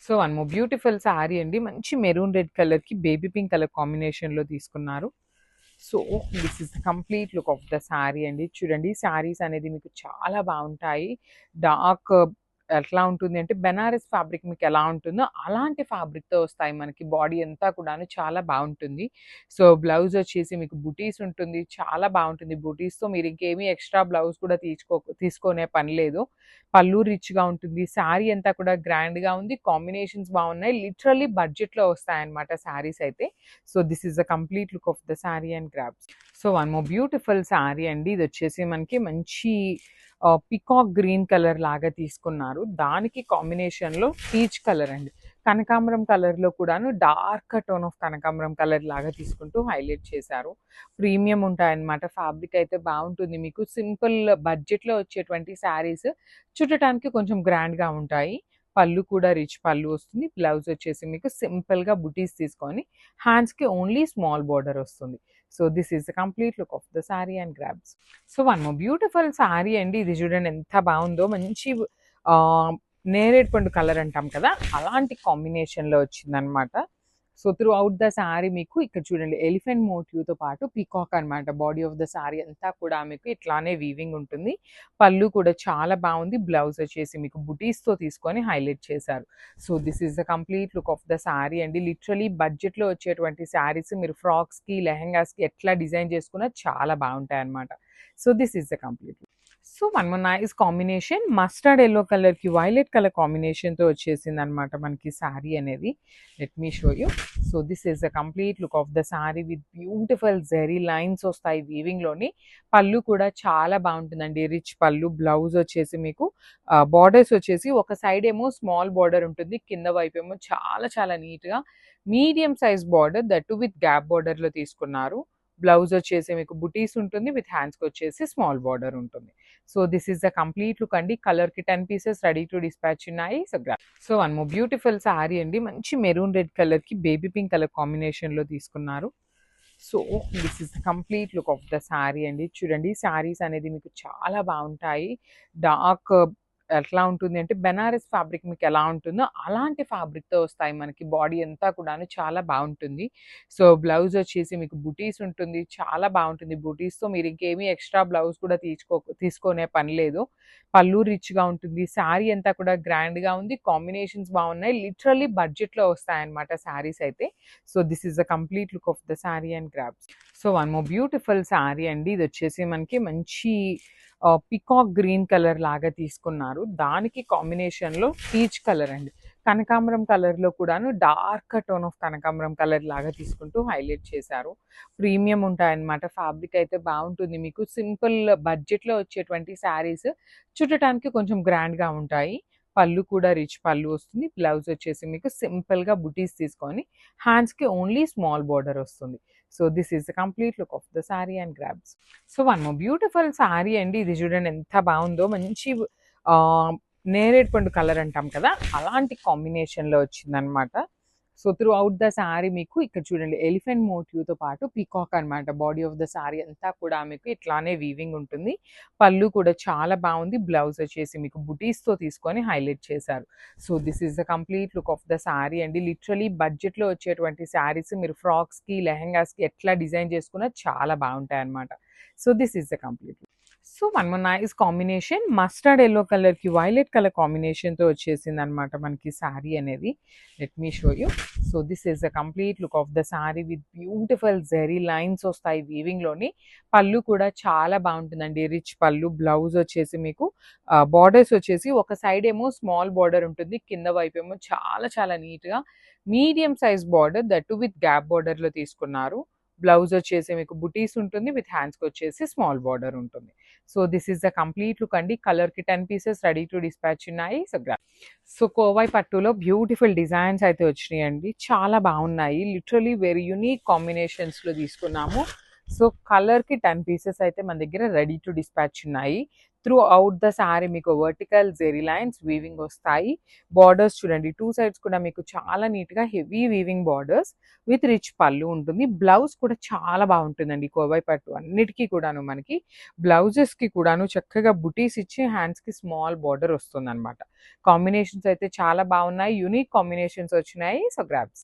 So one more beautiful sari అండి. మంచి maroon red కలర్‌కి బేబీ పింక్ కలర్ కాంబినేషన్‌లో తీసుకున్నారు. So this is the complete look of the sari అండి. చూడండి శారీస్ అనేది మీకు చాలా బావుంటాయి. డార్క్ ఎట్లా ఉంటుంది అంటే బెనారస్ ఫ్యాబ్రిక్ మీకు ఎలా ఉంటుందో అలాంటి ఫ్యాబ్రిక్‌తో వస్తాయి మనకి. బాడీ అంతా కూడాను చాలా బావుంటుంది. సో బ్లౌజ్ వచ్చేసి మీకు బుటీస్ ఉంటుంది. చాలా బావుంటుంది. బుటీస్‌తో మీరు ఇంకేమి ఎక్స్‌ట్రా బ్లౌజ్ కూడా తీసుకునే పని లేదు. పళ్ళు రిచ్‌గా ఉంటుంది. శారీ అంతా కూడా గ్రాండ్‌గా ఉంది. కాంబినేషన్స్ బావున్నాయి. లిటరల్లీ బడ్జెట్‌లో వస్తాయన్నమాట శారీస్ అయితే. So this is the complete look of the sari and grabs. So one more beautiful sari అండి. ఇది వచ్చేసి మనకి మంచి పికాక్ గ్రీన్ కలర్ లాగా తీసుకున్నారు. దానికి కాంబినేషన్‌లో పీచ్ కలర్ అండి. కనకాంబరం కలర్‌లో కూడాను డార్క్ టోన్ ఆఫ్ కనకాంబరం కలర్ లాగా తీసుకుంటూ హైలైట్ చేశారు. ప్రీమియం ఉంటాయన్నమాట. ఫ్యాబ్రిక్ అయితే బావుంటుంది. మీకు సింపుల్ బడ్జెట్‌లో వచ్చేటువంటి శారీస్ చుట్టటానికి కొంచెం గ్రాండ్‌గా ఉంటాయి. పళ్ళు కూడా రిచ్ పళ్ళు వస్తుంది. బ్లౌజ్ వచ్చేసి మీకు సింపుల్‌గా బుటీస్ తీసుకొని హ్యాండ్స్‌కి ఓన్లీ స్మాల్ బోర్డర్ వస్తుంది. So this is the complete look of the sari and grabs. So one more beautiful sari అండి. ఇది చూడండి ఎంత బావుందో. మంచి ఆహ్, నేరేడు పండు కలర్ అంటాం కదా! అలాంటి కాంబినేషన్‌లో వచ్చిందనమాట. So through out the sari మీకు ఇక్కడ చూడండి ఎలిఫెంట్ మోటివ్‌తో పాటు పీకాక్ అనమాట. బాడీ ఆఫ్ ద శారీ అంతా కూడా మీకు ఇట్లానే వీవింగ్ ఉంటుంది. పళ్ళు కూడా చాలా బావుంది. బ్లౌజ్ వచ్చేసి మీకు బుటీస్‌తో తీసుకొని హైలైట్ చేశారు. So this is the complete look of the sari అండి. లిటరల్లీ బడ్జెట్‌లో వచ్చేటువంటి శారీస్ మీరు ఫ్రాక్స్‌కి, లెహెంగాస్‌కి ఎట్లా డిజైన్ చేసుకున్నా చాలా బావుంటాయన్నమాట. So this is the complete look. So one more nice combination mustard yellow కలర్‌కి వైలెట్ కలర్ కాంబినేషన్‌తో వచ్చేసిందనమాట మనకి శారీ అనేది. Let me show you. So this is the complete look of the sari with beautiful zari lines వస్తాయి వీవింగ్‌లోని. పళ్ళు కూడా చాలా బావుంటుందండి. రిచ్ పళ్ళు. బ్లౌజ్ వచ్చేసి మీకు బోర్డర్స్ వచ్చేసి ఒక సైడ్ ఏమో స్మాల్ బోర్డర్ ఉంటుంది. కింద వైపేమో చాలా చాలా నీట్‌గా medium size border that two with gap బోర్డర్‌లో తీసుకున్నారు. బ్లౌజ్ వచ్చేసి మీకు బుటీస్ ఉంటుంది. విత్ హ్యాండ్స్‌కి వచ్చేసి స్మాల్ బోర్డర్ ఉంటుంది. So this is the complete look అండి. కలర్‌కి 10 పీసెస్ రెడీ టు డిస్పాచ్ ఉన్నాయి. So one more beautiful sari అండి. మంచి మెరూన్ రెడ్ కలర్‌కి బేబీ పింక్ కలర్ కాంబినేషన్‌లో తీసుకున్నారు. So this is the complete look of the sari అండి. చూడండి శారీస్ అనేది మీకు చాలా బావుంటాయి. డార్క్ ఎట్లా ఉంటుంది అంటే బెనారస్ ఫ్యాబ్రిక్ మీకు ఎలా ఉంటుందో అలాంటి ఫ్యాబ్రిక్‌తో వస్తాయి మనకి. బాడీ అంతా కూడాను చాలా బావుంటుంది. సో బ్లౌజ్ వచ్చేసి మీకు బుటీస్ ఉంటుంది. చాలా బావుంటుంది. బుటీస్‌తో మీరు ఇంకేమి ఎక్స్‌ట్రా బ్లౌజ్ కూడా తీసుకునే పని లేదు. పళ్ళు రిచ్‌గా ఉంటుంది. శారీ అంతా కూడా గ్రాండ్‌గా ఉంది. కాంబినేషన్స్ బావున్నాయి. లిటరల్లీ బడ్జెట్‌లో వస్తాయన్నమాట శారీస్ అయితే. So this is the complete look of the sari and grabs. So one more beautiful sari అండి. ఇది వచ్చేసి మనకి మంచి పికాక్ గ్రీన్ కలర్ లాగా తీసుకున్నారు. దానికి కాంబినేషన్‌లో పీచ్ కలర్ అండి. కనకాంబరం కలర్‌లో కూడాను డార్క్ టోన్ ఆఫ్ కనకాంబరం కలర్ లాగా తీసుకుంటూ హైలైట్ చేశారు. ప్రీమియం ఉంటాయన్నమాట. ఫ్యాబ్రిక్ అయితే బావుంటుంది. మీకు సింపుల్ బడ్జెట్‌లో వచ్చేటువంటి శారీస్ చుట్టటానికి కొంచెం గ్రాండ్‌గా ఉంటాయి. పళ్ళు కూడా రిచ్ పళ్ళు వస్తుంది. బ్లౌజ్ వచ్చేసి మీకు సింపుల్‌గా బుటీస్ తీసుకొని హ్యాండ్స్‌కి ఓన్లీ స్మాల్ బోర్డర్ వస్తుంది. So this is the complete look of the sari and grabs. So one more beautiful sari అండి. ఇది చూడండి ఎంత బావుందో. మంచి ఆహ్, నేరేడు పండు కలర్ అంటాం కదా! అలాంటి కాంబినేషన్‌లో వచ్చిందనమాట. So through out the sari మీకు ఇక్కడ చూడండి ఎలిఫెంట్ మోటివ్‌తో పాటు పీకాక్ అనమాట. బాడీ ఆఫ్ ద శారీ అంతా కూడా మీకు ఇట్లానే వీవింగ్ ఉంటుంది. పళ్ళు కూడా చాలా బావుంది. బ్లౌజ్ వచ్చేసి మీకు బుటీస్‌తో తీసుకొని హైలైట్ చేశారు. So this is the complete look of the sari అండి. లిటరల్లీ బడ్జెట్‌లో వచ్చేటువంటి శారీస్ మీరు ఫ్రాక్స్‌కి, లెహెంగాస్‌కి ఎట్లా డిజైన్ చేసుకున్నా చాలా బావుంటాయన్నమాట. So this is the complete look. So one more nice combination mustard yellow కలర్‌కి వైలెట్ కలర్ కాంబినేషన్‌తో వచ్చేసిందనమాట మనకి శారీ అనేది. Let me show you. So this is the complete look of the sari with beautiful zari lines వస్తాయి వీవింగ్‌లోని. పళ్ళు కూడా చాలా బావుంటుందండి. రిచ్ పళ్ళు. బ్లౌజ్ వచ్చేసి మీకు బోర్డర్స్ వచ్చేసి ఒక సైడ్ ఏమో స్మాల్ బోర్డర్ ఉంటుంది. కింద వైపేమో చాలా చాలా నీట్‌గా medium size border that two with gap బోర్డర్‌లో తీసుకున్నారు. బ్లౌజ్ వచ్చేసి మీకు బుటీస్ ఉంటుంది. విత్ హ్యాండ్స్‌కి వచ్చేసి స్మాల్ బోర్డర్ ఉంటుంది. So this is the complete look అండి. కలర్‌కి 10 పీసెస్ రెడీ టు డిస్పాచ్ ఉన్నాయి. సో కోవై పట్టులో బ్యూటిఫుల్ డిజైన్స్ అయితే వచ్చినాయండి. చాలా బావున్నాయి. లిటరల్లీ వెరీ యూనిక్ కాంబినేషన్స్‌లో తీసుకున్నాము. సో కలర్‌కి 10 పీసెస్ అయితే మన దగ్గర రెడీ టు డిస్పాచ్ ఉన్నాయి. త్రూ అవుట్ ద శారీ మీకు వర్టికల్ జెరీ లైన్స్ వీవింగ్ వస్తాయి. బార్డర్స్ చూడండి 2 సైడ్స్ కూడా మీకు చాలా నీట్‌గా heavy weaving borders with rich పళ్ళు ఉంటుంది. బ్లౌజ్ కూడా చాలా బాగుంటుందండి. కోవై పట్టు అన్నిటికి కూడాను మనకి బ్లౌజెస్‌కి కూడాను చక్కగా బుటీస్ ఇచ్చి హ్యాండ్స్‌కి స్మాల్ బార్డర్ వస్తుందన్నమాట. కాంబినేషన్స్ అయితే చాలా బాగున్నాయి. యూనిక్ కాంబినేషన్స్ వచ్చినాయి. So grabs.